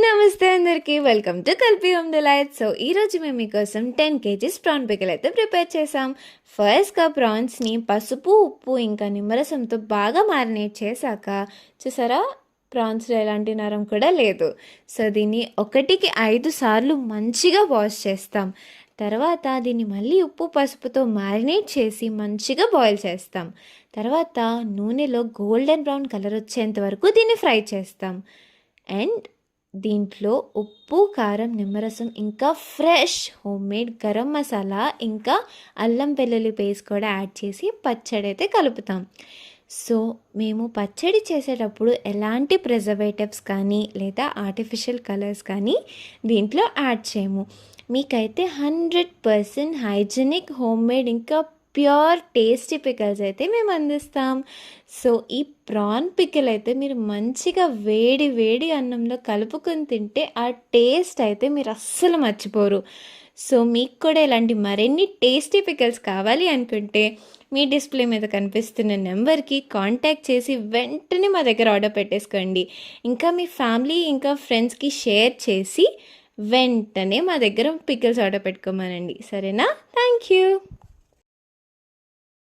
నమస్తే అందరికీ. Welcome to Kalpi home delight. So ఈరోజు మేము మీకోసం 10 కేజీస్ ప్రాన్ పికిల్ అయితే ప్రిపేర్ చేసాం. ఫస్ట్గా ప్రాన్స్ని పసుపు, ఉప్పు ఇంకా నిమ్మరసంతో బాగా మ్యారినేట్ చేశాక చూసారా, ప్రాన్స్లో ఎలాంటి నరం కూడా లేదు. సో దీన్ని 1కి 5 సార్లు మంచిగా వాష్ చేస్తాం. తర్వాత దీన్ని మళ్ళీ ఉప్పు పసుపుతో మ్యారినేట్ చేసి మంచిగా బాయిల్ చేస్తాం. తర్వాత నూనెలో గోల్డెన్ బ్రౌన్ కలర్ వచ్చేంత వరకు దీన్ని ఫ్రై చేస్తాం. అండ్ దీంట్లో ఉప్పు, కారం, నిమ్మరసం ఇంకా ఫ్రెష్ హోమ్మేడ్ గరం మసాలా ఇంకా అల్లం వెల్లుల్లి పేస్ట్ కూడా యాడ్ చేసి పచ్చడి అయితే కలుపుతాం. సో మేము పచ్చడి చేసేటప్పుడు ఎలాంటి ప్రిజర్వేటివ్స్ కానీ లేదా ఆర్టిఫిషియల్ కలర్స్ కానీ దీంట్లో యాడ్ చేయము. మీకైతే 100% హైజెనిక్ హోమ్మేడ్ ఇంకా ప్యూర్ టేస్టీ పికల్స్ అయితే మేము అందిస్తాం. సో ఈ ప్రాన్ పికిల్ అయితే మీరు మంచిగా వేడి వేడి అన్నంలో కలుపుకొని తింటే ఆ టేస్ట్ అయితే మీరు అస్సలు మర్చిపోరు. సో మీకు కూడా ఇలాంటి మరిన్ని టేస్టీ పికిల్స్ కావాలి అనుకుంటే మీ డిస్ప్లే మీద కనిపిస్తున్న నెంబర్కి కాంటాక్ట్ చేసి వెంటనే మా దగ్గర ఆర్డర్ పెట్టేసుకోండి. ఇంకా మీ ఫ్యామిలీ ఇంకా ఫ్రెండ్స్కి షేర్ చేసి వెంటనే మా దగ్గర పికిల్స్ ఆర్డర్ పెట్టుకోమనండి. సరేనా? Thank you.